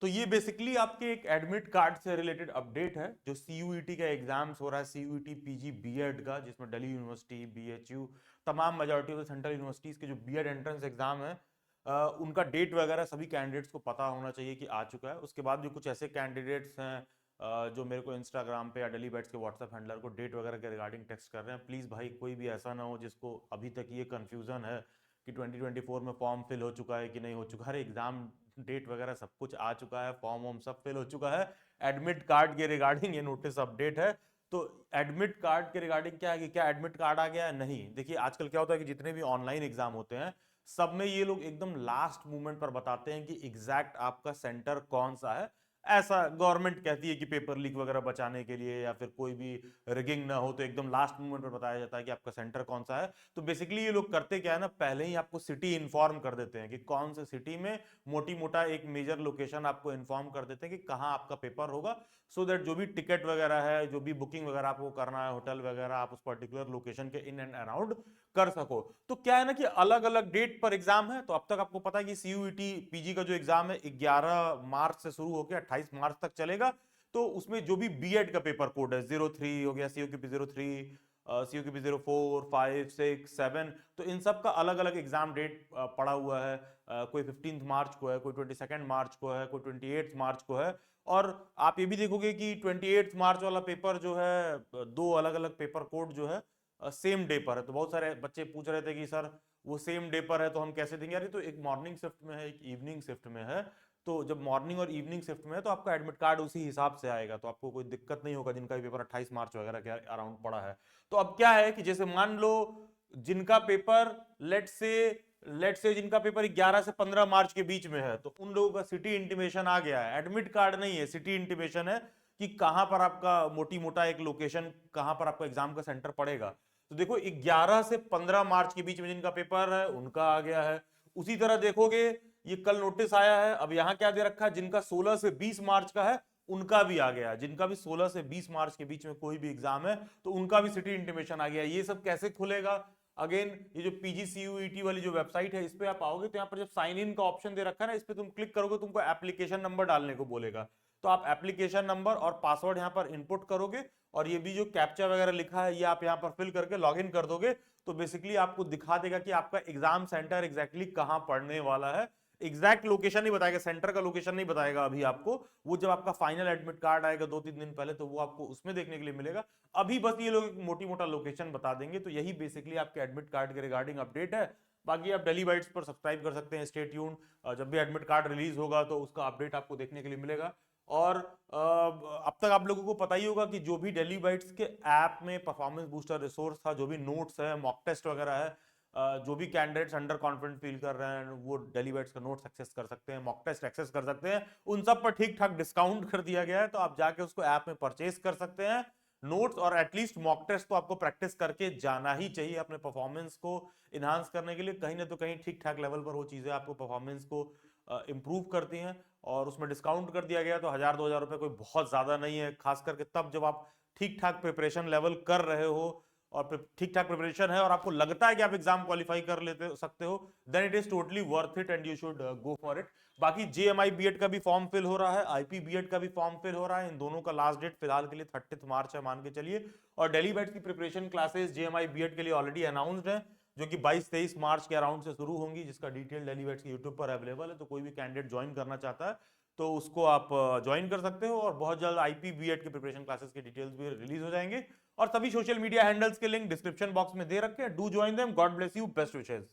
तो ये बेसिकली आपके एक एडमिट कार्ड से रिलेटेड अपडेट है। जो सीयूईटी का एग्जाम्स हो रहा है, सीयूईटी पीजी बीएड का, जिसमें दिल्ली यूनिवर्सिटी, बीएचयू, तमाम majority of the central universities के जो बीएड एंट्रेंस एग्जाम है, उनका डेट वगैरह सभी कैंडिडेट्स को पता होना चाहिए कि आ चुका है। उसके बाद जो कुछ ऐसे कैंडिडेट्स हैं जो मेरे को इंस्टाग्राम पे या डेली बैट्स के व्हाट्सएप हैंडलर को डेट वगैरह के रिगार्डिंग टेक्स्ट कर रहे हैं, प्लीज़ भाई कोई भी ऐसा ना हो जिसको अभी तक ये कन्फ्यूज़न है कि 2024 में फॉर्म फिल हो चुका है कि नहीं हो चुका है। हर एग्जाम डेट वगैरह सब कुछ आ चुका है, फॉर्म वॉर्म सब फिल हो चुका है। एडमिट कार्ड के रिगार्डिंग ये नोटिस अपडेट है। तो एडमिट कार्ड के रिगार्डिंग क्या है कि क्या एडमिट कार्ड आ गया है? नहीं। देखिए आजकल क्या होता है कि जितने भी ऑनलाइन एग्जाम होते हैं सब में ये लोग एकदम लास्ट मोमेंट पर बताते हैं कि एग्जैक्ट आपका सेंटर कौन सा है। ऐसा गवर्नमेंट कहती है कि पेपर लीक वगैरह बचाने के लिए या फिर कोई भी रिगिंग ना हो, तो एकदम लास्ट मोमेंट पर बताया जाता है कि आपका सेंटर कौन सा है। तो बेसिकली ये लोग करते क्या है ना, पहले ही आपको सिटी इन्फॉर्म कर देते हैं कि कौन से सिटी में, मोटी मोटा एक मेजर लोकेशन आपको इन्फॉर्म कर देते हैं कि कहाँ आपका पेपर होगा। सो दैट जो भी टिकट वगैरह है, जो भी बुकिंग वगैरह आपको करना है, होटल वगैरह, आप उस पर्टिकुलर लोकेशन के इन एंड अराउंड कर सको। तो क्या है ना कि अलग अलग डेट पर एग्जाम है। तो अब तक आपको पता है कि सीयूईटी पीजी का जो एग्जाम है 11 मार्च से शुरू होकर 28 मार्च तक चलेगा। तो उसमें जो भी बीएड का पेपर कोड है 03 हो गया, सीयूकीपी 03, सीयूकीपी 04, 5, 6, 7, तो इन सब का अलग अलग एग्जाम डेट पड़ा हुआ है। कोई 15 मार्च को है, कोई 22 मार्च को है, कोई 28 मार्च को है। और आप ये भी देखोगे कि 28 मार्च वाला पेपर जो है, दो अलग अलग पेपर कोड जो है सेम डे पर है। तो बहुत सारे बच्चे पूछ रहे थे कि सर वो सेम डे पर है तो हम कैसे देंगे? यार तो एक मॉर्निंग शिफ्ट में है, एक इवनिंग शिफ्ट में है। तो जब मॉर्निंग और इवनिंग शिफ्ट में है तो आपका एडमिट कार्ड उसी हिसाब से आएगा, तो आपको कोई दिक्कत नहीं होगा जिनका भी पेपर 28 मार्च वगैरह के अराउंड पड़ा है। तो अब क्या है कि जैसे मान लो जिनका पेपर लेट से जिनका पेपर 11 से 15 मार्च के बीच में है, तो उन लोगों का सिटी इंटीमेशन आ गया है। एडमिट कार्ड नहीं है, सिटी इंटीमेशन है कि कहां पर आपका मोटी मोटा एक लोकेशन, कहां पर आपका एग्जाम का सेंटर पड़ेगा। तो देखो 11 से 15 मार्च के बीच में जिनका पेपर है उनका आ गया है। उसी तरह देखोगे ये कल नोटिस आया है, अब यहां क्या दे रखा है, जिनका 16 से 20 मार्च का है उनका भी आ गया है। जिनका भी 16 से 20 मार्च के बीच में कोई भी एग्जाम है तो उनका भी सिटी इंटीमेशन आ गया है। ये सब कैसे खुलेगा? अगेन ये जो पीजीसीयूईटी वाली जो वेबसाइट है इस पे आप आओगे तो यहाँ पर जब साइन इन का ऑप्शन दे रखा है ना, इस पे तुम क्लिक करोगे तुमको एप्लीकेशन नंबर डालने को बोलेगा। तो आप एप्लीकेशन नंबर और पासवर्ड यहाँ पर इनपुट करोगे और ये भी जो कैप्चा वगैरह लिखा है ये आप यहाँ पर फिल करके लॉग इन कर दोगे। तो बेसिकली आपको दिखा देगा कि आपका एग्जाम सेंटर एग्जैक्टली कहाँ पड़ने वाला है। एग्जैक्ट लोकेशन नहीं बताएगा, सेंटर का लोकेशन नहीं बताएगा अभी आपको। वो जब आपका फाइनल एडमिट कार्ड आएगा 2-3 दिन पहले तो वो आपको उसमें देखने के लिए मिलेगा। अभी बस ये लोग मोटी मोटा लोकेशन बता देंगे। तो यही बेसिकली आपके एडमिट कार्ड के रिगार्डिंग अपडेट है। बाकी आप डेली बाइट्स पर सब्सक्राइब कर सकते हैं, स्टे ट्यून्ड। जब भी एडमिट कार्ड रिलीज होगा तो उसका अपडेट आपको देखने के लिए मिलेगा। और अब तक आप लोगों को पता ही होगा कि जो भी डेली बाइट्स के ऐप में परफॉर्मेंस बूस्टर रिसोर्स था, जो भी नोट्स है, मॉक टेस्ट वगैरह है, जो भी कैंडिडेट्स अंडर कॉन्फिडेंट फील कर रहे हैं वो डेली बाइट्स का नोट्स एक्सेस कर सकते हैं, मॉक टेस्ट एक्सेस कर सकते हैं। उन सब पर ठीक ठाक डिस्काउंट कर दिया गया है, तो आप जाके उसको ऐप में परचेज कर सकते हैं नोट्स। और एटलीस्ट मॉक टेस्ट तो आपको प्रैक्टिस करके जाना ही चाहिए अपने परफॉर्मेंस को इनहांस करने के लिए। कहीं ना तो कहीं ठीक ठाक लेवल पर वो चीजें आपको परफॉर्मेंस को इंप्रूव करती हैं। और उसमें डिस्काउंट कर दिया गया तो 1000-2000 रुपए कोई बहुत ज्यादा नहीं है, खास करके तब जब आप ठीक ठाक प्रिपरेशन लेवल कर रहे हो और ठीक ठाक प्रिपरेशन है और आपको लगता है कि आप एग्जाम क्वालिफाई कर लेते सकते हो, then it is totally worth it and you should go for it. बाकी जेएमआई बीएड का भी फॉर्म फिल हो रहा है, आईपी बीएड का भी फॉर्म फिल हो रहा है। इन दोनों का लास्ट डेट फिलहाल के लिए 30 मार्च है मान के चलिए। और डेली बैट्स की प्रिपरेशन क्लासेस जेएमआई बीएड के लिए ऑलरेडी अनाउंस्ड है, जो कि 22-23 मार्च के अराउंड से शुरू होंगी, जिसका डिटेल डेली बैट्स के यूट्यूब पर अवेलेबल है। तो कोई भी कैंडिडेट ज्वाइन करना चाहता है तो उसको आप ज्वाइन कर सकते हो। और बहुत जल्द आईपी बीएड के प्रिपरेशन क्लासेस के डिटेल्स भी रिलीज हो जाएंगे। और सभी सोशल मीडिया हैंडल्स के लिंक डिस्क्रिप्शन बॉक्स में दे रखे हैं। Do join them. God bless you, best wishes.